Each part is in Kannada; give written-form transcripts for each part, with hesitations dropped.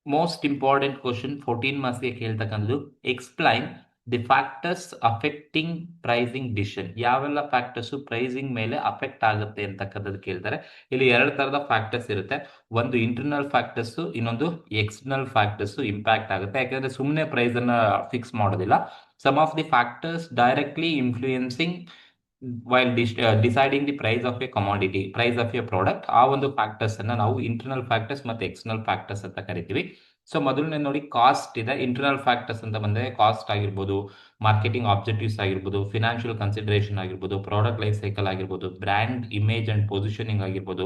ಮೋಸ್ಟ್ ಇಂಪಾರ್ಟೆಂಟ್ ಕ್ವಶನ್ 14 ಮಾರ್ಕ್ಸ್ಗೆ ಕೇಳ್ತಕ್ಕಂಥದ್ದು. Explain the factors affecting pricing decision. ಯಾವೆಲ್ಲ ಫ್ಯಾಕ್ಟರ್ಸ್ ಪ್ರೈಸಿಂಗ್ ಮೇಲೆ ಅಫೆಕ್ಟ್ ಆಗುತ್ತೆ ಅಂತಕ್ಕಂಥದ್ದು ಕೇಳ್ತಾರೆ. ಇಲ್ಲಿ ಎರಡು ತರದ ಫ್ಯಾಕ್ಟರ್ಸ್ ಇರುತ್ತೆ. ಒಂದು ಇಂಟರ್ನಲ್ ಫ್ಯಾಕ್ಟರ್ಸ್, ಇನ್ನೊಂದು ಎಕ್ಸ್ಟರ್ನಲ್ ಫ್ಯಾಕ್ಟರ್ಸ್ ಇಂಪ್ಯಾಕ್ಟ್ ಆಗುತ್ತೆ. ಯಾಕಂದ್ರೆ ಸುಮ್ಮನೆ ಪ್ರೈಸ್ ಅನ್ನ ಫಿಕ್ಸ್ ಮಾಡೋದಿಲ್ಲ. Some of the factors directly influencing while deciding the price of a commodity, price of a product. ಆ ಒಂದು ಫ್ಯಾಕ್ಟರ್ಸ್ ಅನ್ನ ನಾವು ಇಂಟರ್ನಲ್ ಫ್ಯಾಕ್ಟರ್ಸ್ ಮತ್ತೆ ಎಕ್ಸ್ಟರ್ನಲ್ ಫ್ಯಾಕ್ಟರ್ಸ್ ಅಂತ ಕರಿತೀವಿ. ಸೊ ಮೊದಲನೇ ನೋಡಿ, ಕಾಸ್ಟ್ ಇದೆ. ಇಂಟರ್ನಲ್ ಫ್ಯಾಕ್ಟರ್ಸ್ ಅಂತ ಬಂದರೆ ಕಾಸ್ಟ್ ಆಗಿರ್ಬೋದು, ಮಾರ್ಕೆಟಿಂಗ್ ಆಬ್ಜೆಕ್ಟಿವ್ಸ್ ಆಗಿರ್ಬೋದು, ಫಿನಾನ್ಷಿಯಲ್ ಕನ್ಸಿಡರೇಷನ್ ಆಗಿರ್ಬೋದು, ಪ್ರಾಡಕ್ಟ್ ಲೈಫ್ ಸೈಕಲ್ ಆಗಿರ್ಬೋದು, ಬ್ರ್ಯಾಂಡ್ ಇಮೇಜ್ ಅಂಡ್ ಪೊಸಿಷನಿಂಗ್ ಆಗಿರ್ಬೋದು,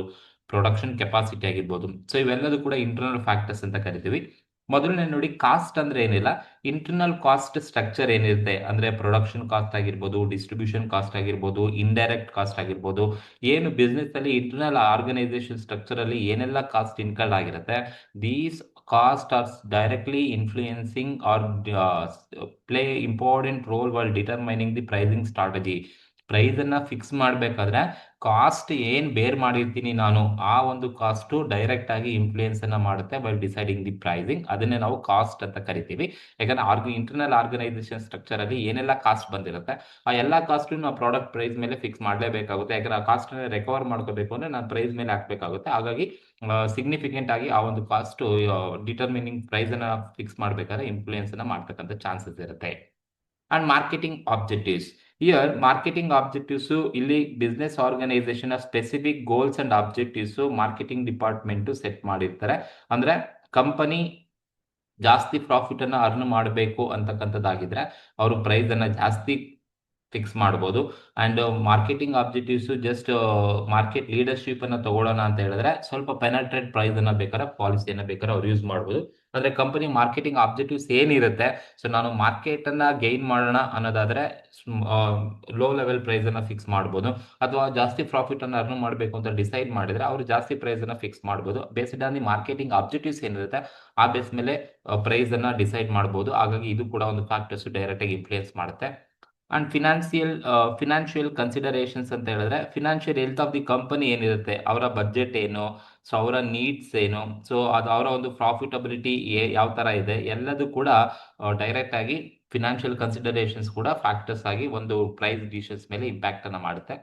ಪ್ರೊಡಕ್ಷನ್ ಕೆಪಾಸಿಟಿ ಆಗಿರ್ಬೋದು. ಸೊ ಇವೆಲ್ಲದೂ ಕೂಡ ಇಂಟರ್ನಲ್ ಫ್ಯಾಕ್ಟರ್ಸ್ ಅಂತ ಕರಿತೀವಿ. ಮೊದಲನೇ ನೋಡಿ, ಕಾಸ್ಟ್ ಅಂದ್ರೆ ಏನಿಲ್ಲ, ಇಂಟರ್ನಲ್ ಕಾಸ್ಟ್ ಸ್ಟ್ರಕ್ಚರ್ ಏನಿರುತ್ತೆ ಅಂದ್ರೆ ಪ್ರೊಡಕ್ಷನ್ ಕಾಸ್ಟ್ ಆಗಿರ್ಬೋದು, ಡಿಸ್ಟ್ರಿಬ್ಯೂಷನ್ ಕಾಸ್ಟ್ ಆಗಿರ್ಬೋದು, ಇಂಡೈರೆಕ್ಟ್ ಕಾಸ್ಟ್ ಆಗಿರ್ಬೋದು, ಏನು ಬಿಸ್ನೆಸ್ ಅಲ್ಲಿ ಇಂಟರ್ನಲ್ ಆರ್ಗನೈಸೇಷನ್ ಸ್ಟ್ರಕ್ಚರ್ ಅಲ್ಲಿ ಏನೆಲ್ಲ ಕಾಸ್ಟ್ ಇನ್ಕರ್ಡ್ ಆಗಿರುತ್ತೆ, these cost are directly influencing or play important role while determining the pricing strategy. Price ಅನ್ನ ಫಿಕ್ಸ್ ಮಾಡಬೇಕಾದ್ರೆ ಕಾಸ್ಟ್ ಏನ್ ಬೇರ್ ಮಾಡಿರ್ತೀನಿ ನಾನು, ಆ ಒಂದು ಕಾಸ್ಟ್ ಡೈರೆಕ್ಟ್ ಆಗಿ ಇನ್ಫ್ಲೂಯೆನ್ಸ್ ಅನ್ನ ಮಾಡುತ್ತೆ ಬೈ ಡಿಸೈಡಿಂಗ್ ದಿ ಪ್ರೈಸಿಂಗ್. ಅದನ್ನೇ ನಾವು ಕಾಸ್ಟ್ ಅಂತ ಕರಿತೀವಿ. ಯಾಕಂದ್ರೆ ಇಂಟರ್ನಲ್ ಆರ್ಗನೈಸೇಷನ್ ಸ್ಟ್ರಕ್ಚರ್ ಅಲ್ಲಿ ಏನೆಲ್ಲ ಕಾಸ್ಟ್ ಬಂದಿರುತ್ತೆ, ಆ ಎಲ್ಲಾ ಕಾಸ್ಟ್ ನಾವು ಪ್ರಾಡಕ್ಟ್ ಪ್ರೈಸ್ ಮೇಲೆ ಫಿಕ್ಸ್ ಮಾಡಲೇಬೇಕಾಗುತ್ತೆ. ಯಾಕಂದ್ರೆ ಆ ಕಾಸ್ಟ್ ರಿಕವರ್ ಮಾಡ್ಕೋಬೇಕು ಅಂದ್ರೆ ನಾನು ಪ್ರೈಸ್ ಮೇಲೆ ಹಾಕ್ಬೇಕಾಗುತ್ತೆ. ಹಾಗಾಗಿ ಸಿಗ್ನಿಫಿಕೆಂಟ್ ಆಗಿ ಆ ಒಂದು ಕಾಸ್ಟ್ ಡಿಟರ್ಮಿನಿಂಗ್ ಪ್ರೈಸ್ ಅನ್ನ ಫಿಕ್ಸ್ ಮಾಡ್ಬೇಕಾದ್ರೆ ಇನ್ಫ್ಲೂಯೆನ್ಸ್ ಅನ್ನ ಮಾಡ್ತಕ್ಕಂಥ ಚಾನ್ಸಸ್ ಇರುತ್ತೆ. And marketing objectives. Year marketing objectives, ಇಲ್ಲಿ business organisation specific goals and objectives marketing department set ಮಾಡಿರ್ತಾರೆ. ಅಂದ್ರೆ ಕಂಪನಿ ಜಾಸ್ತಿ ಪ್ರಾಫಿಟ್ ಅನ್ನ ಅರ್ನ್ ಮಾಡಬೇಕು ಅಂತಕ್ಕಂಥದ್ದಾಗಿದ್ರೆ ಅವರು ಪ್ರೈಸ್ ಅನ್ನ ಜಾಸ್ತಿ ಫಿಕ್ಸ್ ಮಾಡ್ಬೋದು. And marketing objectives just market leadership ಅನ್ನ ತಗೊಳ್ಳೋಣ ಅಂತ ಹೇಳಿದ್ರೆ ಸ್ವಲ್ಪ ಪೆನಟ್ರೇಟ್ ಪ್ರೈಸ್ ಅನ್ನ ಬೇಕಾದ್ರೆ, ಪಾಲಿಸಿಯನ್ನ ಬೇಕಾದ್ರೆ ಅವ್ರು ಯೂಸ್ ಮಾಡ್ಬೋದು. ಅಂದ್ರೆ ಕಂಪನಿ ಮಾರ್ಕೆಟಿಂಗ್ ಆಬ್ಜೆಕ್ಟಿವ್ಸ್ ಏನಿರುತ್ತೆ, ಸೊ ನಾನು ಮಾರ್ಕೆಟ್ ಅನ್ನ ಗೈನ್ ಮಾಡೋಣ ಅನ್ನೋದಾದ್ರೆ ಲೋ ಲೆವೆಲ್ ಪ್ರೈಸ್ ಅನ್ನ ಫಿಕ್ಸ್ ಮಾಡ್ಬೋದು. ಅಥವಾ ಜಾಸ್ತಿ ಪ್ರಾಫಿಟ್ ಅನ್ನ ಅರ್ನ್ ಮಾಡಬೇಕು ಅಂತ ಡಿಸೈಡ್ ಮಾಡಿದ್ರೆ ಅವರು ಜಾಸ್ತಿ ಪ್ರೈಸ್ ಅನ್ನ ಫಿಕ್ಸ್ ಮಾಡ್ಬೋದು. Based on the marketing objectives ಏನಿರುತ್ತೆ ಆ ಬೇಸ್ ಮೇಲೆ ಪ್ರೈಸ್ ಅನ್ನ ಡಿಸೈಡ್ ಮಾಡಬಹುದು. ಹಾಗಾಗಿ ಇದು ಕೂಡ ಒಂದು ಫ್ಯಾಕ್ಟರ್ಸ್ ಡೈರೆಕ್ಟ್ ಆಗಿ ಇನ್ಫ್ಲೂಯೆನ್ಸ್ ಮಾಡುತ್ತೆ. ಅಂಡ್ ಫಿನಾನ್ಷಿಯಲ್ ಕನ್ಸಿಡರೇಷನ್ಸ್ ಅಂತ ಹೇಳಿದ್ರೆ, financial health of the company ಏನಿರುತ್ತೆ, ಅವರ ಬಜೆಟ್ ಏನು, ಸೊ ಅವರ ನೀಡ್ಸ್ ಏನು, ಸೊ ಅದು ಅವರ ಒಂದು ಪ್ರಾಫಿಟಬಿಲಿಟಿ ಯಾವ ತರ ಇದೆ, ಎಲ್ಲದೂ ಕೂಡ ಡೈರೆಕ್ಟ್ ಆಗಿ ಫಿನಾನ್ಷಿಯಲ್ ಕನ್ಸಿಡರೇಷನ್ಸ್ ಕೂಡ ಫ್ಯಾಕ್ಟರ್ಸ್ ಆಗಿ ಒಂದು ಪ್ರೈಸ್ ಡಿಸಿಷನ್ಸ್ ಮೇಲೆ ಇಂಪ್ಯಾಕ್ಟ್ ಅನ್ನ ಮಾಡುತ್ತೆ.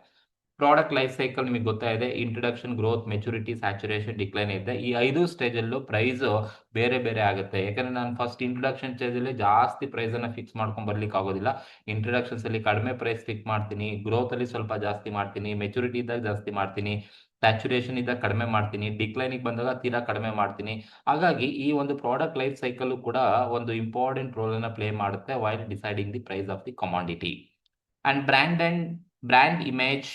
ಪ್ರಾಡಕ್ಟ್ ಲೈಫ್ ಸೈಕಲ್ ನಿಮಗೆ ಗೊತ್ತಾ ಇದೆ, introduction, growth, maturity, saturation, decline ಇದೆ. ಈ 5 ಸ್ಟೇಜ್ ಅಲ್ಲೂ ಪ್ರೈಸ್ ಬೇರೆ ಬೇರೆ ಆಗುತ್ತೆ. ಯಾಕಂದ್ರೆ ನಾನು ಫಸ್ಟ್ ಇಂಟ್ರೊಡಕ್ಷನ್ ಸ್ಟೇಜ್ ಅಲ್ಲಿ ಜಾಸ್ತಿ ಪ್ರೈಸ್ ಅನ್ನ ಫಿಕ್ಸ್ ಮಾಡ್ಕೊಂಡ್ ಬರ್ಲಿಕ್ಕೆ ಆಗೋದಿಲ್ಲ. ಇಂಟ್ರೊಡಕ್ಷನ್ಸ್ ಅಲ್ಲಿ ಕಡಿಮೆ ಪ್ರೈಸ್ ಫಿಕ್ಸ್ ಮಾಡ್ತೀನಿ, ಗ್ರೋತ್ ಅಲ್ಲಿ ಸ್ವಲ್ಪ ಜಾಸ್ತಿ ಮಾಡ್ತೀನಿ, ಮೆಚುರಿಟಿ ಇದ್ದಾಗ ಜಾಸ್ತಿ ಮಾಡ್ತೀನಿ, ಸ್ಯಾಚುರೇಷನ್ ಇದ್ದಾಗ ಕಡಿಮೆ ಮಾಡ್ತೀನಿ, ಡಿಕ್ಲೈನಿಗೆ ಬಂದಾಗ ತೀರಾ ಕಡಿಮೆ ಮಾಡ್ತೀನಿ. ಹಾಗಾಗಿ ಈ ಒಂದು ಪ್ರಾಡಕ್ಟ್ ಲೈಫ್ ಸೈಕಲ್ ಕೂಡ ಒಂದು ಇಂಪಾರ್ಟೆಂಟ್ ರೋಲ್ ಅನ್ನ ಪ್ಲೇ ಮಾಡುತ್ತೆ while deciding the price of the commodity. And brand image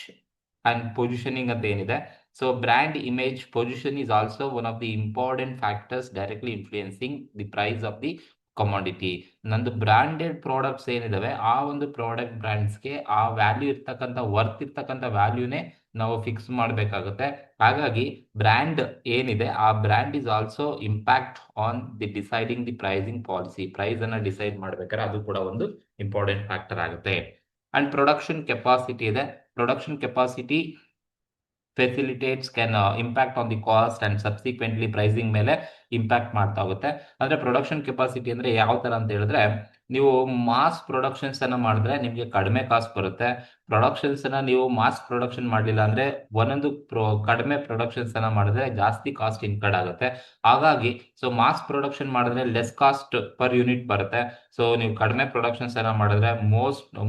and positioning ಅಂತ ಏನಿದೆ, so brand image position is also one of the important factors directly influencing the price of the commodity. ನಂದು ಬ್ರಾಂಡೆಡ್ ಪ್ರಾಡಕ್ಟ್ಸ್ ಏನಿದಾವೆ, ಆ ಒಂದು ಪ್ರಾಡಕ್ಟ್ ಬ್ರ್ಯಾಂಡ್ಸ್ಗೆ ಆ ವ್ಯಾಲ್ಯೂ ಇರ್ತಕ್ಕಂಥ, ವರ್ತ್ ಇರ್ತಕ್ಕಂಥ ವ್ಯಾಲ್ಯೂನೇ ನಾವು ಫಿಕ್ಸ್ ಮಾಡಬೇಕಾಗುತ್ತೆ. ಹಾಗಾಗಿ ಬ್ರ್ಯಾಂಡ್ ಏನಿದೆ ಆ brand is also impact on the deciding the pricing policy. Price ಅನ್ನ ಡಿಸೈಡ್ ಮಾಡ್ಬೇಕಾದ್ರೆ ಅದು ಕೂಡ ಒಂದು ಇಂಪಾರ್ಟೆಂಟ್ ಫ್ಯಾಕ್ಟರ್ ಆಗುತ್ತೆ. ಅಂಡ್ ಪ್ರೊಡಕ್ಷನ್ ಕೆಪಾಸಿಟಿ ಇದೆ. Production capacity facilitates can impact on the cost and subsequently pricing ಮೇಲೆ ಇಂಪ್ಯಾಕ್ಟ್ ಮಾಡ್ತಾ ಹೋಗುತ್ತೆ. ಅಂದ್ರೆ ಪ್ರೊಡಕ್ಷನ್ ಕೆಪಾಸಿಟಿ ಅಂದ್ರೆ ಯಾವ ತರ ಅಂತ ಹೇಳಿದ್ರೆ, ನೀವು ಮಾಸ್ ಪ್ರೊಡಕ್ಷನ್ಸ್ ಅನ್ನ ಮಾಡಿದ್ರೆ ನಿಮಗೆ ಕಡಿಮೆ ಕಾಸ್ಟ್ ಬರುತ್ತೆ. ಪ್ರೊಡಕ್ಷನ್ಸ್ ಅನ್ನ ನೀವು ಮಾಸ್ ಪ್ರೊಡಕ್ಷನ್ ಮಾಡಲಿಲ್ಲ ಅಂದ್ರೆ ಒಂದೊಂದು ಕಡಿಮೆ ಪ್ರೊಡಕ್ಷನ್ಸ್ ಅನ್ನ ಮಾಡಿದ್ರೆ ಜಾಸ್ತಿ ಕಾಸ್ಟ್ ಇನ್ಕರ್ಡ್ ಆಗುತ್ತೆ. ಹಾಗಾಗಿ ಸೊ ಮಾಸ್ ಪ್ರೊಡಕ್ಷನ್ ಮಾಡಿದ್ರೆ ಲೆಸ್ ಕಾಸ್ಟ್ ಪರ್ ಯೂನಿಟ್ ಬರುತ್ತೆ. ಸೊ ನೀವು ಕಡಿಮೆ ಪ್ರೊಡಕ್ಷನ್ಸ್ ಅನ್ನ ಮಾಡಿದ್ರೆ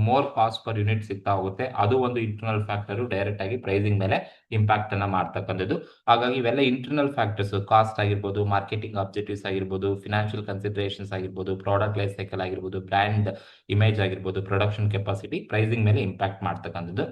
ಮೋರ್ ಕಾಸ್ಟ್ ಪರ್ ಯೂನಿಟ್ ಸಿಗ್ತಾ ಹೋಗುತ್ತೆ. ಅದು ಒಂದು ಇಂಟರ್ನಲ್ ಫ್ಯಾಕ್ಟರ್ ಡೈರೆಕ್ಟ್ ಆಗಿ ಪ್ರೈಸಿಂಗ್ ಮೇಲೆ ಇಂಪ್ಯಾಕ್ಟ್ ಅನ್ನ ಮಾಡ್ತಕ್ಕಂಥದ್ದು. ಹಾಗಾಗಿ ಇವೆಲ್ಲ ಇಂಟರ್ನಲ್ ಫ್ಯಾಕ್ಟರ್ಸ್, ಕಾಸ್ಟ್ ಆಗಿರ್ಬೋದು, ಮಾರ್ಕೆಟಿಂಗ್ ಆಬ್ಜೆಕ್ಟಿವ್ಸ್ ಆಗಿರ್ಬೋದು, ಫಿನಾನ್ಷಿಯಲ್ ಕನ್ಸಿಡರೇಷನ್ಸ್ ಆಗಿರ್ಬೋದು, ಪ್ರಾಡಕ್ಟ್ ಲೈಫ್ ಸೈಕಲ್ ಆಗಿರ್ಬೋದು, ಬ್ರ್ಯಾಂಡ್ ಇಮೇಜ್ ಆಗಿರ್ಬೋದು, ಪ್ರೊಡಕ್ಷನ್ ಕೆಪಾಸಿಟಿ ಪ್ರೈಸಿಂಗ್ ಮೇಲೆ ಇಂಪ್ಯಾಕ್ಟ್ ಮಾಡ್ತಕ್ಕಂಥದ್ದು.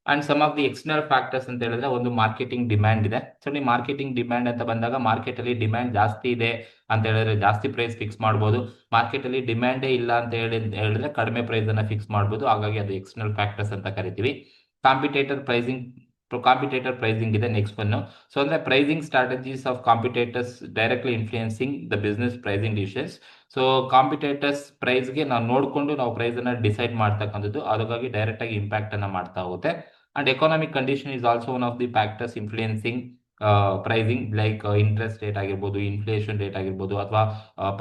And some of the external factors ಅಂತ ಹೇಳಿದ್ರೆ, ಒಂದು ಮಾರ್ಕೆಟಿಂಗ್ ಡಿಮ್ಯಾಂಡ್ ಇದೆ. ಸೊ ನೀವು ಮಾರ್ಕೆಟಿಂಗ್ ಡಿಮ್ಯಾಂಡ್ ಅಂತ ಬಂದಾಗ ಮಾರ್ಕೆಟ್ ಅಲ್ಲಿ ಡಿಮ್ಯಾಂಡ್ ಜಾಸ್ತಿ ಇದೆ ಅಂತ ಹೇಳಿದ್ರೆ ಜಾಸ್ತಿ ಪ್ರೈಸ್ ಫಿಕ್ಸ್ ಮಾಡ್ಬೋದು. ಮಾರ್ಕೆಟ್ ಅಲ್ಲಿ ಡಿಮ್ಯಾಂಡೇ ಇಲ್ಲ ಅಂತ ಹೇಳಿದ್ರೆ ಕಡಿಮೆ ಪ್ರೈಸ್ ಅನ್ನ ಫಿಕ್ಸ್ ಮಾಡ್ಬೋದು. ಹಾಗಾಗಿ ಅದು ಎಕ್ಸ್ಟರ್ನಲ್ ಫ್ಯಾಕ್ಟರ್ಸ್ ಅಂತ ಕರಿತೀವಿ. ಕಾಂಪಿಟೇಟರ್ ಪ್ರೈಸಿಂಗ್ ಇದೆ ನೆಕ್ಸ್ಟ್ ಒನ್. ಸೊ ಅಂದ್ರೆ pricing strategies of competitors directly influencing the business pricing decisions. So competitors ಪ್ರೈಸ್ಗೆ ನಾವು ನೋಡಿಕೊಂಡು ನಾವು ಪ್ರೈಸ್ ಅನ್ನ ಡಿಸೈಡ್ ಮಾಡ್ತಕ್ಕಂಥದ್ದು, ಅದಕ್ಕಾಗಿ ಡೈರೆಕ್ಟ್ ಆಗಿ ಇಂಪ್ಯಾಕ್ಟ್ ಅನ್ನ ಮಾಡ್ತಾ ಹೋಗುತ್ತೆ. And economic condition is also one of the factors influencing pricing like interest rate ಆಗಿರ್ಬೋದು, ಇನ್ಫ್ಲೇಷನ್ ರೇಟ್ ಆಗಿರ್ಬೋದು, ಅಥವಾ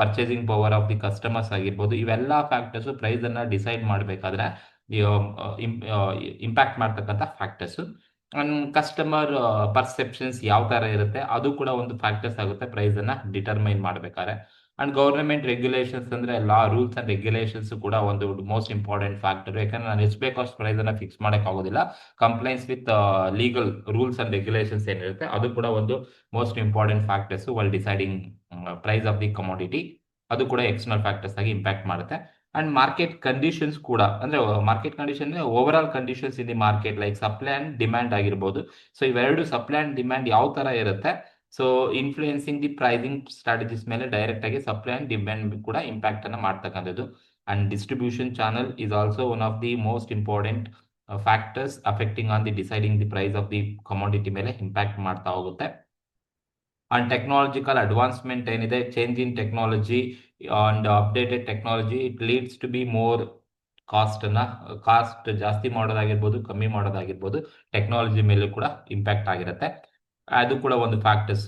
purchasing power of the customers ಆಗಿರ್ಬೋದು, ಇವೆಲ್ಲ ಫ್ಯಾಕ್ಟರ್ಸು ಪ್ರೈಸನ್ನು ಡಿಸೈಡ್ ಮಾಡಬೇಕಾದ್ರೆ ಇಂಪ್ಯಾಕ್ಟ್ ಮಾಡ್ತಕ್ಕಂಥ ಫ್ಯಾಕ್ಟರ್ಸು. ಅಂಡ್ ಕಸ್ಟಮರ್ ಪರ್ಸೆಪ್ಷನ್ಸ್ ಯಾವ ಥರ ಇರುತ್ತೆ ಅದು ಕೂಡ ಒಂದು ಫ್ಯಾಕ್ಟರ್ಸ್ ಆಗುತ್ತೆ ಪ್ರೈಸನ್ನು ಡಿಟರ್ಮೈನ್ ಮಾಡಬೇಕಾದ್ರೆ. ಅಂಡ್ ಗೌರ್ಮೆಂಟ್ ರೆಗ್ಯುಲೇಷನ್ಸ್ ಅಂದರೆ ಲಾ, ರೂಲ್ಸ್ ಅಂಡ್ ರೆಗ್ಯುಲೇಷನ್ಸ್ ಕೂಡ ಒಂದು ಮೋಸ್ಟ್ ಇಂಪಾರ್ಟೆಂಟ್ ಫ್ಯಾಕ್ಟರ್. ಯಾಕಂದ್ರೆ ನಾನು ಎಷ್ಟು ಬೇಕೋ ಅಷ್ಟು ಪ್ರೈಸನ್ನು ಫಿಕ್ಸ್ ಮಾಡೋಕ್ಕಾಗೋದಿಲ್ಲ. Compliance with legal rules and regulations ಏನಿರುತ್ತೆ ಅದು ಕೂಡ ಒಂದು most important factors while deciding price of the commodity. ಅದು ಕೂಡ ಎಕ್ಸ್ಟರ್ನಲ್ ಫ್ಯಾಕ್ಟರ್ಸ್ ಆಗಿ ಇಂಪ್ಯಾಕ್ಟ್ ಮಾಡುತ್ತೆ. ಅಂಡ್ ಮಾರ್ಕೆಟ್ ಕಂಡೀಷನ್ಸ್ ಕೂಡ, ಅಂದ್ರೆ market condition overall conditions in the market like supply and demand ಆಗಿರ್ಬೋದು. ಸೊ ಇವೆರಡು ಸಪ್ಲೈ ಅಂಡ್ ಡಿಮ್ಯಾಂಡ್ ಯಾವ ತರ ಇರುತ್ತೆ, so influencing the pricing strategies ಮೇಲೆ ಡೈರೆಕ್ಟ್ ಆಗಿ ಸಪ್ಲೈ ಅಂಡ್ ಡಿಮ್ಯಾಂಡ್ ಕೂಡ ಇಂಪ್ಯಾಕ್ಟ್ ಅನ್ನ ಮಾಡ್ತಕ್ಕಂಥದ್ದು. And distribution channel is also one of the most important factors affecting on the deciding the price of the commodity ಮೇಲೆ ಇಂಪ್ಯಾಕ್ಟ್ ಮಾಡ್ತಾ ಹೋಗುತ್ತೆ. ಅಂಡ್ ಟೆಕ್ನಾಲಜಿಕಲ್ ಅಡ್ವಾನ್ಸ್ಮೆಂಟ್ ಏನಿದೆ, change in technology and updated technology, it leads to be more cost ಜಾಸ್ತಿ ಮಾಡೋದಾಗಿರ್ಬೋದು, ಕಮ್ಮಿ ಮಾಡೋದಾಗಿರ್ಬೋದು, ಟೆಕ್ನಾಲಜಿ ಮೇಲೂ ಕೂಡ ಇಂಪ್ಯಾಕ್ಟ್ ಆಗಿರುತ್ತೆ. ಅದು ಕೂಡ ಒಂದು ಫ್ಯಾಕ್ಟರ್ಸ್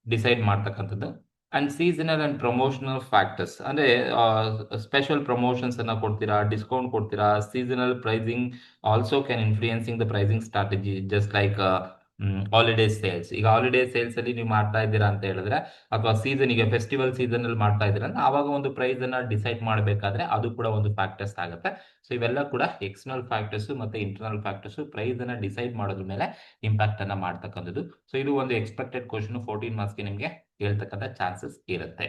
ಡಿಸೈಡ್ ಮಾಡ್ತಕ್ಕಂಥದ್ದು. And seasonal and promotional factors ಅಂದ್ರೆ ಸ್ಪೆಷಲ್ ಪ್ರಮೋಷನ್ಸ್ ಅನ್ನ ಕೊಡ್ತೀರಾ, ಡಿಸ್ಕೌಂಟ್ ಕೊಡ್ತೀರಾ. Seasonal pricing also can influencing the pricing strategy just like holiday sales. ಈಗ ಹಾಲಿಡೇ ಸೇಲ್ಸ್ ಅಲ್ಲಿ ನೀವು ಮಾಡ್ತಾ ಇದ್ದೀರಾ ಅಂತ ಹೇಳಿದ್ರೆ, ಅಥವಾ ಸೀಸನ್ ಈಗ ಫೆಸ್ಟಿವಲ್ ಸೀಸನ್ ಅಲ್ಲಿ ಮಾಡ್ತಾ ಇದ್ದೀರಾ ಅಂದ್ರೆ ಆವಾಗ ಒಂದು ಪ್ರೈಸ್ ಅನ್ನ ಡಿಸೈಡ್ ಮಾಡಬೇಕಾದ್ರೆ ಅದು ಕೂಡ ಒಂದು ಫ್ಯಾಕ್ಟರ್ಸ್ ಆಗುತ್ತೆ. ಸೊ ಇವೆಲ್ಲ ಕೂಡ ಎಕ್ಸ್ಟರ್ನಲ್ ಫ್ಯಾಕ್ಟರ್ಸ್ ಮತ್ತೆ ಇಂಟರ್ನಲ್ ಫ್ಯಾಕ್ಟರ್ಸ್ ಪ್ರೈಸ್ ಅನ್ನ ಡಿಸೈಡ್ ಮಾಡೋದ್ರ ಮೇಲೆ ಇಂಪ್ಯಾಕ್ಟ್ ಅನ್ನ ಮಾಡ್ತಕ್ಕಂಥದ್ದು. ಸೊ ಇದು ಒಂದು ಎಕ್ಸ್ಪೆಕ್ಟೆಡ್ ಕ್ವಶನ್ 14 ಮಾರ್ಕ್ಸ್ಗೆ ನಿಮಗೆ ಕೇಳ್ತಕ್ಕಂಥ ಚಾನ್ಸಸ್ ಇರುತ್ತೆ.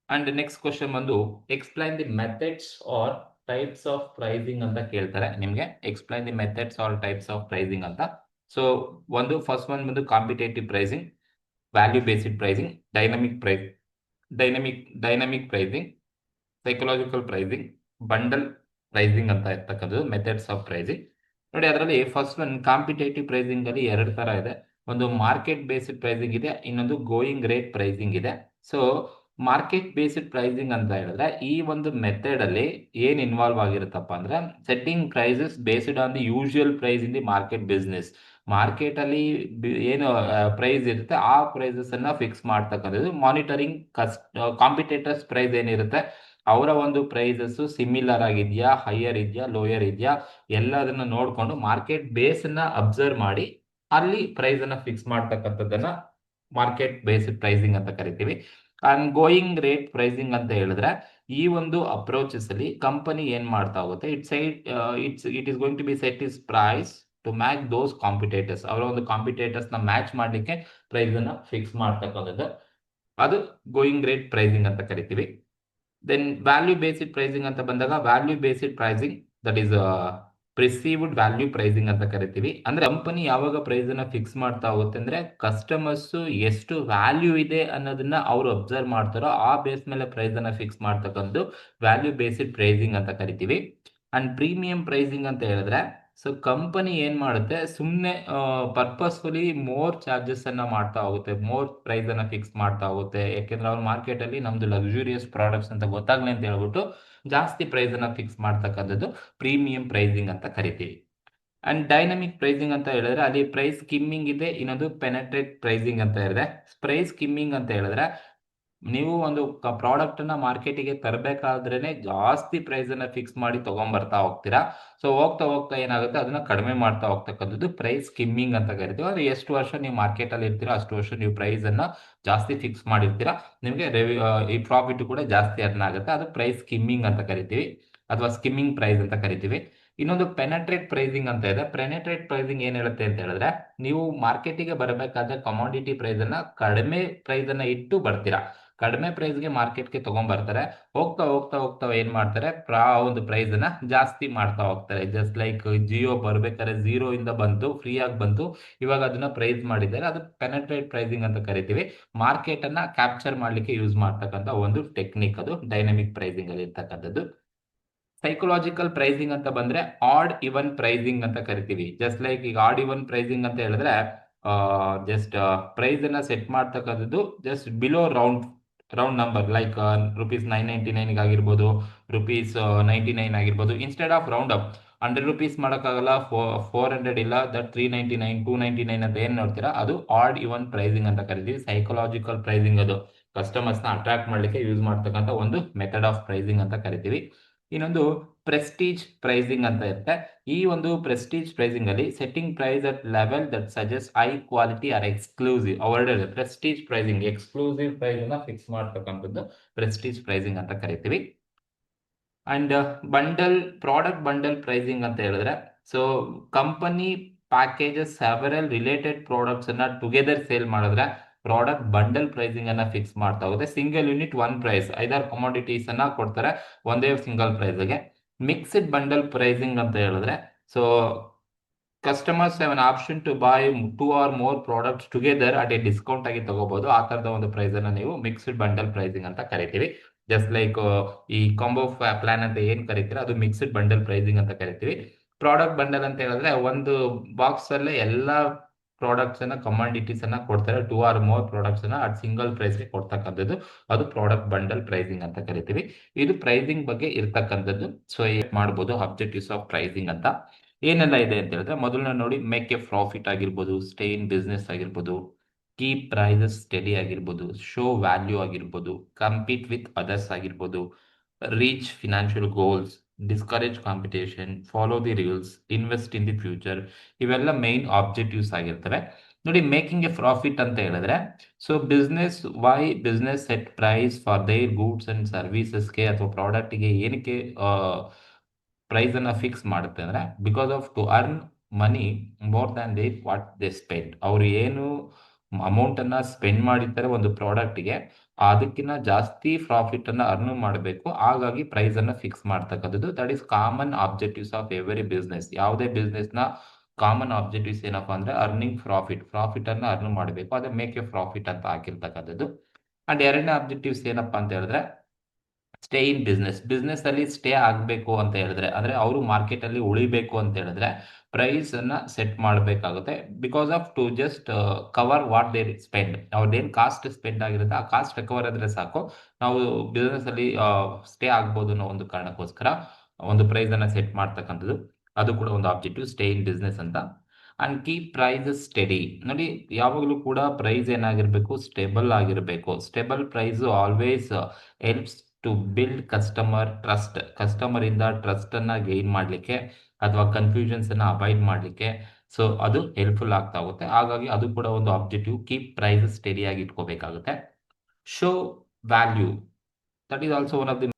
ಅಂಡ್ ನೆಕ್ಸ್ಟ್ ಕ್ವಶನ್ ಬಂದು explain the methods are types of pricing ಅಂತ ಕೇಳ್ತಾರೆ ನಿಮಗೆ. Explain the methods are types of pricing ಅಂತ. ಸೊ ಒಂದು ಫಸ್ಟ್ ಒನ್ ಬಂದು competitive pricing, value based pricing, dynamic pricing, psychological pricing, bundle pricing ಅಂತ ಇರ್ತಕ್ಕಂಥದ್ದು ಮೆಥಡ್ಸ್ ಆಫ್ ಪ್ರೈಸಿಂಗ್. ನೋಡಿ ಅದರಲ್ಲಿ ಫಸ್ಟ್ ಒನ್ ಕಾಂಪಿಟೇಟಿವ್ ಪ್ರೈಸಿಂಗ್ ಅಲ್ಲಿ ಎರಡು ತರ ಇದೆ. ಒಂದು ಮಾರ್ಕೆಟ್ ಬೇಸ್ಡ್ ಪ್ರೈಸಿಂಗ್ ಇದೆ, ಇನ್ನೊಂದು ಗೋಯಿಂಗ್ ರೇಟ್ ಪ್ರೈಸಿಂಗ್ ಇದೆ. ಸೊ ಮಾರ್ಕೆಟ್ ಬೇಸ್ಡ್ ಪ್ರೈಸಿಂಗ್ ಅಂತ ಹೇಳಿದ್ರೆ ಈ ಒಂದು ಮೆಥಡ್ ಅಲ್ಲಿ ಏನ್ ಇನ್ವಾಲ್ವ್ ಆಗಿರುತ್ತಪ್ಪ ಅಂದ್ರೆ setting prices based on the usual price in the market business. Market ಅಲ್ಲಿ ಏನು ಪ್ರೈಸ್ ಇರುತ್ತೆ ಆ ಪ್ರೈಸಸ್ ಅನ್ನ ಫಿಕ್ಸ್ ಮಾಡ್ತಕ್ಕಂಥದ್ದು. ಮಾನಿಟರಿಂಗ್ ಕಾಂಪಿಟೇಟರ್ಸ್ ಪ್ರೈಸ್ ಏನಿರುತ್ತೆ ಅವರ ಒಂದು ಪ್ರೈಸಸ್ ಸಿಮಿಲರ್ ಆಗಿದೆಯಾ, ಹೈಯರ್ ಇದೆಯಾ, ಲೋಯರ್ ಇದೆಯಾ, ಎಲ್ಲದನ್ನ ನೋಡ್ಕೊಂಡು ಮಾರ್ಕೆಟ್ ಬೇಸ್ ಅನ್ನ ಅಬ್ಸರ್ವ್ ಮಾಡಿ ಅಲ್ಲಿ ಪ್ರೈಸ್ ಅನ್ನ ಫಿಕ್ಸ್ ಮಾಡ್ತಕ್ಕಂಥದ್ದನ್ನ ಮಾರ್ಕೆಟ್ ಬೇಸ್ಡ್ ಪ್ರೈಸಿಂಗ್ ಅಂತ ಕರಿತೀವಿ. ಅಂಡ್ ಗೋಯಿಂಗ್ ರೇಟ್ ಪ್ರೈಸಿಂಗ್ ಅಂತ ಹೇಳಿದ್ರೆ ಈ ಒಂದು ಅಪ್ರೋಚಸ್ ಅಲ್ಲಿ ಕಂಪನಿ ಏನ್ ಮಾಡ್ತಾ ಹೋಗುತ್ತೆ, it is going to be set is price to match those competitors. ಅವರ ಒಂದು ಕಾಂಪಿಟೇಟರ್ಸ್ ನ ಮ್ಯಾಚ್ ಮಾಡ್ಲಿಕ್ಕೆ ಪ್ರೈಸ್ ಅನ್ನ ಫಿಕ್ಸ್ ಮಾಡ್ತಕ್ಕಂಥದ್ದು, ಅದು ಗೋಯಿಂಗ್ ರೇಟ್ ಪ್ರೈಸಿಂಗ್ ಅಂತ ಕರಿತೀವಿ. ದೆನ್ ವ್ಯಾಲ್ಯೂ ಬೇಸ್ಡ್ ಪ್ರೈಸಿಂಗ್ ಅಂತ ಬಂದಾಗ value based pricing that is perceived value pricing ಅಂತ ಕರಿತೀವಿ. ಅಂದ್ರೆ ಕಂಪನಿ ಯಾವಾಗ ಪ್ರೈಸ್ ಅನ್ನ ಫಿಕ್ಸ್ ಮಾಡ್ತಾ ಹೋಗುತ್ತೆ ಅಂದ್ರೆ ಕಸ್ಟಮರ್ಸ್ ಎಷ್ಟು ವ್ಯಾಲ್ಯೂ ಇದೆ ಅನ್ನೋದನ್ನ ಅವರು ಅಬ್ಸರ್ವ್ ಮಾಡ್ತಾರೋ ಆ ಬೇಸ್ ಮೇಲೆ ಪ್ರೈಸ್ ಅನ್ನ ಫಿಕ್ಸ್ ಮಾಡ್ತಕ್ಕಂಥದ್ದು ವ್ಯಾಲ್ಯೂ ಬೇಸ್ಡ್ ಪ್ರೈಸಿಂಗ್ ಅಂತ ಕರಿತೀವಿ. ಅಂಡ್ ಪ್ರೀಮಿಯಂ ಪ್ರೈಸಿಂಗ್ ಅಂತ ಹೇಳಿದ್ರೆ ಸೊ ಕಂಪನಿ ಏನ್ ಮಾಡುತ್ತೆ, ಸುಮ್ಮನೆ ಪರ್ಪಸ್ಫುಲಿ ಮೋರ್ ಚಾರ್ಜಸ್ ಅನ್ನ ಮಾಡ್ತಾ ಹೋಗುತ್ತೆ, ಮೋರ್ ಪ್ರೈಸ್ ಅನ್ನ ಫಿಕ್ಸ್ ಮಾಡ್ತಾ ಹೋಗುತ್ತೆ. ಯಾಕೆಂದ್ರೆ ಅವ್ರ ಮಾರ್ಕೆಟ್ ಅಲ್ಲಿ ನಮ್ದು ಲಕ್ಸುರಿಯಸ್ ಪ್ರಾಡಕ್ಟ್ಸ್ ಅಂತ ಗೊತ್ತಾಗ್ಲಿ ಅಂತ ಹೇಳ್ಬಿಟ್ಟು ಜಾಸ್ತಿ ಪ್ರೈಸ್ ಅನ್ನ ಫಿಕ್ಸ್ ಮಾಡ್ತಕ್ಕಂಥದ್ದು ಪ್ರೀಮಿಯಂ ಪ್ರೈಸಿಂಗ್ ಅಂತ ಕರಿತೀವಿ. ಅಂಡ್ ಡೈನಮಿಕ್ ಪ್ರೈಸಿಂಗ್ ಅಂತ ಹೇಳಿದ್ರೆ ಅಲ್ಲಿ ಪ್ರೈಸ್ ಸ್ಕಿಮ್ಮಿಂಗ್ ಇದೆ, ಇನ್ನೊಂದು ಪೆನೆಟ್ರೇಟ್ ಪ್ರೈಸಿಂಗ್ ಅಂತ ಹೇಳಿದ್ರೆ. ಪ್ರೈಸ್ ಸ್ಕಿಮ್ಮಿಂಗ್ ಅಂತ ಹೇಳಿದ್ರೆ ನೀವು ಒಂದು ಪ್ರಾಡಕ್ಟ್ ಅನ್ನ ಮಾರ್ಕೆಟಿಗೆ ತರಬೇಕಾದ್ರೇನೆ ಜಾಸ್ತಿ ಪ್ರೈಸ್ ಅನ್ನ ಫಿಕ್ಸ್ ಮಾಡಿ ತಗೊಂಡ್ಬರ್ತಾ ಹೋಗ್ತೀರಾ. ಸೊ ಹೋಗ್ತಾ ಹೋಗ್ತಾ ಏನಾಗುತ್ತೆ ಅದನ್ನ ಕಡಿಮೆ ಮಾಡ್ತಾ ಹೋಗ್ತಕ್ಕಂಥದ್ದು ಪ್ರೈಸ್ ಸ್ಕಿಮ್ಮಿಂಗ್ ಅಂತ ಕರಿತೀವಿ. ಅಂದ್ರೆ ಎಷ್ಟು ವರ್ಷ ನೀವು ಮಾರ್ಕೆಟ್ ಅಲ್ಲಿ ಇರ್ತೀರಾ ಅಷ್ಟು ವರ್ಷ ನೀವು ಪ್ರೈಸ್ ಅನ್ನ ಜಾಸ್ತಿ ಫಿಕ್ಸ್ ಮಾಡಿರ್ತೀರಾ, ನಿಮಗೆ ಈ ಪ್ರಾಫಿಟ್ ಕೂಡ ಜಾಸ್ತಿ ಅರ್ನ್ ಆಗುತ್ತೆ. ಅದು ಪ್ರೈಸ್ ಸ್ಕಿಮ್ಮಿಂಗ್ ಅಂತ ಕರಿತೀವಿ ಅಥವಾ ಸ್ಕಿಮ್ಮಿಂಗ್ ಪ್ರೈಸ್ ಅಂತ ಕರಿತೀವಿ. ಇನ್ನೊಂದು ಪೆನೆಟ್ರೇಟ್ ಪ್ರೈಸಿಂಗ್ ಅಂತ ಇದೆ. ಪೆನೆಟ್ರೇಟ್ ಪ್ರೈಸಿಂಗ್ ಏನ್ ಹೇಳುತ್ತೆ ಅಂತ ಹೇಳಿದ್ರೆ ನೀವು ಮಾರ್ಕೆಟಿಗೆ ಬರಬೇಕಾದ್ರೆ ಕಮಾಡಿಟಿ ಪ್ರೈಸ್ ಅನ್ನ ಕಡಿಮೆ ಪ್ರೈಸ್ ಅನ್ನ ಇಟ್ಟು ಬರ್ತೀರಾ, ಕಡಿಮೆ ಪ್ರೈಸ್ಗೆ ಮಾರ್ಕೆಟ್ಗೆ ತಗೊಂಡ್ಬರ್ತಾರೆ. ಹೋಗ್ತಾ ಹೋಗ್ತಾ ಹೋಗ್ತಾ ಏನ್ ಮಾಡ್ತಾರೆ, ಒಂದು ಪ್ರೈಸ್ ಅನ್ನ ಜಾಸ್ತಿ ಮಾಡ್ತಾ ಹೋಗ್ತಾರೆ. ಜಸ್ಟ್ ಲೈಕ್ ಜಿಯೋ ಬರ್ಬೇಕಾದ್ರೆ 0 ಇಂದ ಬಂತು, ಫ್ರೀ ಆಗಿ ಬಂತು, ಇವಾಗ ಅದನ್ನ ಪ್ರೈಸ್ ಮಾಡಿದ್ದಾರೆ, ಅದು ಪೆನೆಟ್ರೇಟ್ ಪ್ರೈಸಿಂಗ್ ಅಂತ ಕರಿತೀವಿ. ಮಾರ್ಕೆಟ್ ಅನ್ನ ಕ್ಯಾಪ್ಚರ್ ಮಾಡ್ಲಿಕ್ಕೆ ಯೂಸ್ ಮಾಡ್ತಕ್ಕಂಥ ಒಂದು ಟೆಕ್ನಿಕ್, ಅದು ಡೈನಮಿಕ್ ಪ್ರೈಸಿಂಗ್ ಅಲ್ಲಿ ಇರ್ತಕ್ಕಂಥದ್ದು. ಸೈಕಲಾಜಿಕಲ್ ಪ್ರೈಸಿಂಗ್ ಅಂತ ಬಂದ್ರೆ ಆಡ್ ಇವನ್ ಪ್ರೈಸಿಂಗ್ ಅಂತ ಕರಿತೀವಿ. ಜಸ್ಟ್ ಲೈಕ್ ಈಗ ಆಡ್ ಇವನ್ ಪ್ರೈಸಿಂಗ್ ಅಂತ ಹೇಳಿದ್ರೆ ಜಸ್ಟ್ ಪ್ರೈಸ್ ಅನ್ನ ಸೆಟ್ ಮಾಡ್ತಕ್ಕಂಥದ್ದು just below round round number like rupees 999 ಆಗಿರ್ಬೋದು, ರುಪೀಸ್ 99 ಆಗಿರ್ಬೋದು. Instead of round up 100 rupees ಮಾಡೋಕ್ಕಾಗಲ್ಲ, 400 ಇಲ್ಲ, ದಟ್ 399 299 ಅಂತ ಏನು ನೋಡ್ತೀರಾ ಅದು ಆಡ್ ಇವನ್ ಪ್ರೈಸಿಂಗ್ ಅಂತ ಕರಿತೀವಿ. ಸೈಕಲಾಜಿಕಲ್ ಪ್ರೈಸಿಂಗ್, ಅದು ಕಸ್ಟಮರ್ಸ್ನ ಅಟ್ರಾಕ್ಟ್ ಮಾಡಲಿಕ್ಕೆ ಯೂಸ್ ಮಾಡ್ತಕ್ಕಂಥ ಒಂದು ಮೆಥಡ್ ಆಫ್ ಪ್ರೈಸಿಂಗ್ ಅಂತ ಕರಿತೀವಿ. ಇನ್ನೊಂದು ಪ್ರೆಸ್ಟೀಜ್ ಪ್ರೈಸಿಂಗ್ ಅಂತ ಇರುತ್ತೆ. ಈ ಒಂದು ಪ್ರೆಸ್ಟೀಜ್ ಪ್ರೈಸಿಂಗ್ ಅಲ್ಲಿ setting price at level that suggest high quality or exclusive. ಅವರ್ಡ್ ಪ್ರೆಸ್ಟೀಜ್ ಪ್ರೈಸಿಂಗ್, ಎಕ್ಸ್ಕ್ಲೂಸಿವ್ ಪ್ರೈಸ್ ಅನ್ನ ಫಿಕ್ಸ್ ಮಾಡ್ತಕ್ಕಂಥದ್ದು ಪ್ರೆಸ್ಟೀಜ್ ಪ್ರೈಸಿಂಗ್ ಅಂತ ಕರಿತೀವಿ. ಅಂಡ್ ಪ್ರಾಡಕ್ಟ್ ಬಂಡಲ್ ಪ್ರೈಸಿಂಗ್ ಅಂತ ಹೇಳಿದ್ರೆ, so company packages several related products ಅನ್ನ ಟುಗೆದರ್ ಸೇಲ್ ಮಾಡಿದ್ರೆ ಪ್ರಾಡಕ್ಟ್ ಬಂಡಲ್ ಪ್ರೈಸಿಂಗ್ ಅನ್ನ ಫಿಕ್ಸ್ ಮಾಡ್ತಾ ಹೋಗುತ್ತೆ. ಸಿಂಗಲ್ ಯೂನಿಟ್ ಒನ್ ಪ್ರೈಸ್, ಐದಾರು ಕಮಾಡಿಟೀಸ್ ಅನ್ನ ಕೊಡ್ತಾರೆ ಒಂದೇ ಸಿಂಗಲ್ ಪ್ರೈಸ್ಗೆ. ಮಿಕ್ಸ್ಡ್ ಬಂಡಲ್ ಪ್ರೈಸಿಂಗ್ ಅಂತ ಹೇಳಿದ್ರೆ, so customers have an option two by 2 or more products together at A discount ಆಗಿ ತಗೋಬಹುದು. ಆ ತರದ ಒಂದು ಪ್ರೈಸ್ ಅನ್ನ ನೀವು ಮಿಕ್ಸ್ಡ್ ಬಂಡಲ್ ಪ್ರೈಸಿಂಗ್ ಅಂತ ಕರಿತೀವಿ. ಜಸ್ಟ್ ಲೈಕ್ ಈ ಕಾಂಬೋ ಪ್ಲಾನ್ ಅಂತ ಏನ್ ಕರಿತೀರಾ ಅದು ಮಿಕ್ಸ್ಡ್ ಬಂಡಲ್ ಪ್ರೈಸಿಂಗ್ ಅಂತ ಕರಿತೀವಿ. ಪ್ರಾಡಕ್ಟ್ ಬಂಡಲ್ ಅಂತ ಹೇಳಿದ್ರೆ ಒಂದು ಬಾಕ್ಸ್ ಅಲ್ಲೇ ಎಲ್ಲಾ ಪ್ರಾಡಕ್ಟ್ಸ್ ಅನ್ನ ಕಮಾಂಡಿಟೀಸ್ ಅನ್ನ ಕೊಡ್ತಾರೆ, 2 or more ಪ್ರಾಡಕ್ಟ್ಸ್ ಅನ್ನ ಅಟ್ ಸಿಂಗಲ್ ಪ್ರೈಸ್ ಗೆ ಕೊಡ್ತಕ್ಕಂಥದ್ದು ಅದು ಪ್ರಾಡಕ್ಟ್ ಬಂಡಲ್ ಪ್ರೈಸಿಂಗ್ ಅಂತ ಕರಿತೀವಿ. ಇದು ಪ್ರೈಸಿಂಗ್ ಬಗ್ಗೆ ಇರ್ತಕ್ಕಂಥದ್ದು. ಸೊ ಮಾಡಬಹುದು ಅಬ್ಜೆಕ್ಟಿವ್ಸ್ ಆಫ್ ಪ್ರೈಸಿಂಗ್ ಅಂತ ಏನೆಲ್ಲ ಇದೆ ಅಂತ ಹೇಳಿದ್ರೆ, ಮೊದಲನೇ ನೋಡಿ ಮೇಕ್ ಎ ಪ್ರಾಫಿಟ್ ಆಗಿರ್ಬೋದು, ಸ್ಟೇ ಇನ್ ಬಿಸ್ನೆಸ್ ಆಗಿರ್ಬೋದು, ಕೀಪ್ ಪ್ರೈಸಸ್ ಸ್ಟಡಿ ಆಗಿರ್ಬೋದು, ಶೋ ವ್ಯಾಲ್ಯೂ ಆಗಿರ್ಬೋದು, ಕಂಪೀಟ್ ವಿತ್ ಅದರ್ಸ್ ಆಗಿರ್ಬೋದು, reach financial goals, discourage competition, follow the rules, invest in the future. ಇವೆಲ್ಲ ಮೈನ್ ಆಬ್ಜೆಕ್ಟಿವ್ಸ್ ಆಗಿರ್ತವೆ. ನೋಡಿ, ಮೇಕಿಂಗ್ ಎ ಪ್ರಾಫಿಟ್ ಅಂತ ಹೇಳಿದ್ರೆ, so business set price for their goods and ಸರ್ವಿಸಸ್ಗೆ ಅಥವಾ ಪ್ರಾಡಕ್ಟ್ಗೆ ಏನಕ್ಕೆ ಪ್ರೈಸ್ ಅನ್ನ ಫಿಕ್ಸ್ ಮಾಡುತ್ತೆ ಅಂದ್ರೆ, because of to earn money more than they what they spend. ಅವರು ಏನು ಅಮೌಂಟ್ ಅನ್ನ ಸ್ಪೆಂಡ್ ಮಾಡಿರ್ತಾರೆ ಒಂದು ಪ್ರಾಡಕ್ಟ್ಗೆ, ಅದಕ್ಕಿಂತ ಜಾಸ್ತಿ ಪ್ರಾಫಿಟ್ ಅನ್ನ ಅರ್ನ್ ಮಾಡಬೇಕು. ಹಾಗಾಗಿ ಪ್ರೈಸ್ ಅನ್ನ ಫಿಕ್ಸ್ ಮಾಡ್ತಕ್ಕಂಥದ್ದು that is common objectives of every business. ಯಾವುದೇ ಬಿಸ್ನೆಸ್ ನ ಕಾಮನ್ ಆಬ್ಜೆಕ್ಟಿವ್ಸ್ ಏನಪ್ಪಾ ಅಂದ್ರೆ ಅರ್ನಿಂಗ್ ಪ್ರಾಫಿಟ್ ಅನ್ನ ಅರ್ನ್ ಮಾಡಬೇಕು, ಅದೇ ಮೇಕ್ ಎ ಪ್ರಾಫಿಟ್ ಅಂತ ಹಾಕಿರ್ತಕ್ಕಂಥದ್ದು. ಅಂಡ್ ಎರಡನೇ ಆಬ್ಜೆಕ್ಟಿವ್ಸ್ ಏನಪ್ಪಾ ಅಂತ ಹೇಳಿದ್ರೆ, ಸ್ಟೇ ಇನ್ ಬಿಸ್ನೆಸ್ ಅಲ್ಲಿ ಸ್ಟೇ ಆಗಬೇಕು ಅಂತ ಹೇಳಿದ್ರೆ, ಅಂದ್ರೆ ಅವರು ಮಾರ್ಕೆಟ್ ಅಲ್ಲಿ ಉಳಿಬೇಕು ಅಂತ ಹೇಳಿದ್ರೆ ಪ್ರೈಸ್ ಅನ್ನ ಸೆಟ್ ಮಾಡಬೇಕಾಗುತ್ತೆ. Because of to just cover what their spend, ಅವ್ರದ್ದೇನು ಕಾಸ್ಟ್ ಸ್ಪೆಂಡ್ ಆಗಿರುತ್ತೆ ಆ ಕಾಸ್ಟ್ ರಿಕವರ್ ಆದ್ರೆ ಸಾಕು, ನಾವು ಬಿಸ್ನೆಸ್ ಅಲ್ಲಿ ಸ್ಟೇ ಆಗ್ಬೋದು ಅನ್ನೋ ಒಂದು ಕಾರಣಕ್ಕೋಸ್ಕರ ಒಂದು ಪ್ರೈಸ್ ಅನ್ನ ಸೆಟ್ ಮಾಡ್ತಕ್ಕಂಥದ್ದು ಅದು ಕೂಡ ಒಂದು ಆಬ್ಜೆಕ್ಟಿವ್, ಸ್ಟೇ ಇನ್ ಬಿಸ್ನೆಸ್ ಅಂತ. And keep price steady. ನೋಡಿ, ಯಾವಾಗಲೂ ಕೂಡ ಪ್ರೈಸ್ ಏನಾಗಿರ್ಬೇಕು, ಸ್ಟೇಬಲ್ ಆಗಿರಬೇಕು. Stable price always helps to build customer trust. Customer ಇಂದ ಟ್ರಸ್ಟ್ ಅನ್ನ ಗೈನ್ ಮಾಡಲಿಕ್ಕೆ ಅಥವಾ ಕನ್ಫ್ಯೂಷನ್ಸ್ ಅನ್ನ ಅವಾಯ್ಡ್ ಮಾಡಲಿಕ್ಕೆ ಸೊ ಅದು ಹೆಲ್ಪ್ಫುಲ್ ಆಗ್ತಾ ಹೋಗುತ್ತೆ. ಹಾಗಾಗಿ ಅದು ಕೂಡ ಒಂದು ಆಬ್ಜೆಕ್ಟಿವ್, ಕೀಪ್ ಪ್ರೈಸ್ ಸ್ಟಡಿ ಆಗಿ ಇಟ್ಕೋಬೇಕಾಗುತ್ತೆ. Show value, that is also one of the.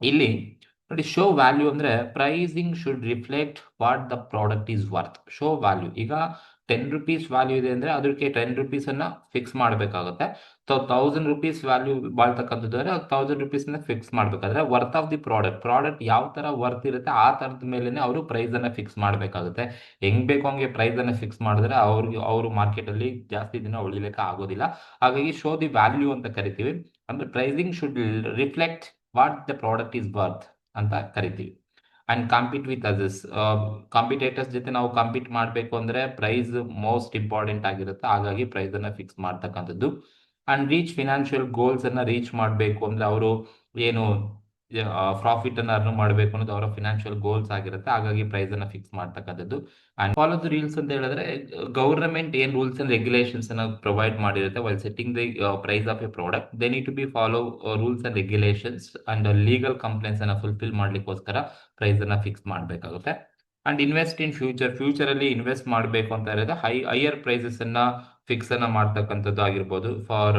ಇಲ್ಲಿ ನೋಡಿ, ಶೋ ವ್ಯಾಲ್ಯೂ ಅಂದ್ರೆ pricing should reflect what the product is worth. Show value, ಈಗ 10 rupees ವ್ಯಾಲ್ಯೂ ಇದೆ ಅಂದ್ರೆ ಅದಕ್ಕೆ 10 rupees ಅನ್ನ ಫಿಕ್ಸ್ ಮಾಡಬೇಕಾಗುತ್ತೆ. 1000 rupees ವ್ಯಾಲ್ಯೂ ಬಾಳ್ತಕ್ಕಂಥದ್ದು ಅಂದ್ರೆ 1000 rupees ಫಿಕ್ಸ್ ಮಾಡಬೇಕಾದ್ರೆ ವರ್ತ್ ಆಫ್ ದಿ ಪ್ರಾಡಕ್ಟ್ ಯಾವ ತರ ವರ್ತ್ ಇರುತ್ತೆ ಆ ತರದ ಮೇಲೆ ಅವರು ಪ್ರೈಸ್ ಅನ್ನ ಫಿಕ್ಸ್ ಮಾಡಬೇಕಾಗುತ್ತೆ. ಹೆಂಗ್ ಬೇಕೋ ಹಂಗೆ ಪ್ರೈಸ್ ಅನ್ನ ಫಿಕ್ಸ್ ಮಾಡಿದ್ರೆ ಅವರು ಮಾರ್ಕೆಟ್ ಅಲ್ಲಿ ಜಾಸ್ತಿ ದಿನ ಉಳಿಲಿಕ್ಕೆ ಆಗೋದಿಲ್ಲ. ಹಾಗಾಗಿ ಶೋ ದಿ ವ್ಯಾಲ್ಯೂ ಅಂತ ಕರಿತೀವಿ. ಅಂದ್ರೆ pricing should reflect what the product is worth ಅಂತ ಕರಿತೀವಿ. And compete with others, competitors ಜೊತೆ ನಾವು ಕಾಂಪೀಟ್ ಮಾಡಬೇಕು ಅಂದ್ರೆ ಪ್ರೈಸ್ ಮೋಸ್ಟ್ ಇಂಪಾರ್ಟೆಂಟ್ ಆಗಿರುತ್ತೆ. ಹಾಗಾಗಿ ಪ್ರೈಸ್ ಅನ್ನ ಫಿಕ್ಸ್ ಮಾಡ್ತಕ್ಕಂಥದ್ದು. ಅಂಡ್ ರೀಚ್ ಫಿನಾನ್ಷಿಯಲ್ ಗೋಲ್ಸ್ ಅನ್ನ ರೀಚ್ ಮಾಡಬೇಕು ಅಂದ್ರೆ ಅವರು ಏನು ಪ್ರಾಫಿಟ್ ಅನ್ನ ಅರ್ನ್ ಮಾಡಬೇಕು ಅನ್ನೋದು ಅವರ ಫಿನಾನ್ಷಿಯಲ್ ಗೋಲ್ಸ್ ಆಗಿರುತ್ತೆ. ಹಾಗಾಗಿ ಪ್ರೈಸ್ ಅನ್ನ ಫಿಕ್ಸ್ ಮಾಡ್ತಕ್ಕಂಥದ್ದು. ಅಂಡ್ ಫಾಲೋ ದ ರೂಲ್ಸ್ ಅಂತ ಹೇಳಿದ್ರೆ, ಗವರ್ನಮೆಂಟ್ ಏನ್ ರೂಲ್ಸ್ ಅಂಡ್ ರೆಗ್ಯುಲೇಷನ್ಸ್ ಅನ್ನ ಪ್ರೊವೈಡ್ ಮಾಡಿರುತ್ತೆ while setting the price of a product, they need to be follow rules and regulations and legal complaints ಅನ್ನ ಫುಲ್ಫಿಲ್ ಮಾಡ್ಲಿಕ್ಕೋಸ್ಕರ ಪ್ರೈಸ್ ಅನ್ನ ಫಿಕ್ಸ್ ಮಾಡಬೇಕಾಗುತ್ತೆ. ಅಂಡ್ ಇನ್ವೆಸ್ಟ್ ಇನ್ ಫ್ಯೂಚರ್ ಅಲ್ಲಿ ಇನ್ವೆಸ್ಟ್ ಮಾಡಬೇಕು ಅಂತ ಹೇಳಿದ್ರೆ ಹೈಯರ್ ಪ್ರೈಸಸ್ ಅನ್ನ ಫಿಕ್ಸ್ ಅನ್ನ ಮಾಡ್ತಕ್ಕಂಥದ್ದು ಆಗಿರ್ಬೋದು. For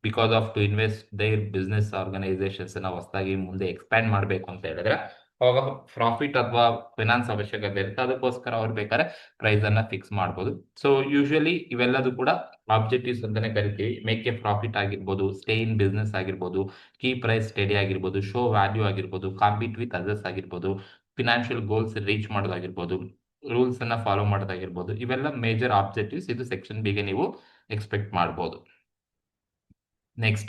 because of to invest their business organisations ಅನ್ನ ಹೊಸದಾಗಿ ಮುಂದೆ ಎಕ್ಸ್ಪ್ಯಾಂಡ್ ಮಾಡಬೇಕು ಅಂತ ಹೇಳಿದ್ರೆ ಅವಾಗ ಪ್ರಾಫಿಟ್ ಅಥವಾ ಫೈನಾನ್ಸ್ ಅವಶ್ಯಕತೆ ಇರುತ್ತೆ. ಅದಕ್ಕೋಸ್ಕರ ಅವ್ರು ಬೇಕಾದ್ರೆ ಪ್ರೈಸ್ ಅನ್ನ ಫಿಕ್ಸ್ ಮಾಡಬಹುದು. ಸೊ ಯೂಶುವಲಿ ಇವೆಲ್ಲದೂ ಕೂಡ ಆಬ್ಜೆಕ್ಟಿವ್ಸ್ ಅಂತಾನೆ ಕರಿತೀವಿ. ಮೇಕ್ ಎ ಪ್ರಾಫಿಟ್ ಆಗಿರ್ಬೋದು, ಸ್ಟೇ ಇನ್ ಬಿಸ್ನೆಸ್ ಆಗಿರ್ಬೋದು, ಕೀ ಪ್ರೈಸ್ ಸ್ಟಡಿ ಆಗಿರ್ಬೋದು, ಶೋ ವ್ಯಾಲ್ಯೂ ಆಗಿರ್ಬೋದು, ಕಾಂಪೀಟ್ ವಿತ್ ಅದರ್ಸ್ ಆಗಿರ್ಬೋದು, ಫಿನಾನ್ಷಿಯಲ್ ಗೋಲ್ಸ್ ರೀಚ್ ಮಾಡೋದಾಗಿರ್ಬೋದು, ರೂಲ್ಸ್ ಅನ್ನ ಫಾಲೋ ಮಾಡೋದಾಗಿರ್ಬೋದು. ಇವೆಲ್ಲ ಮೇಜರ್ ಆಬ್ಜೆಕ್ಟಿವ್ಸ್. ಇದು ಸೆಕ್ಷನ್ ಬಿಗೆ ನೀವು ಎಕ್ಸ್ಪೆಕ್ಟ್ ಮಾಡಬಹುದು. ನೆಕ್ಸ್ಟ್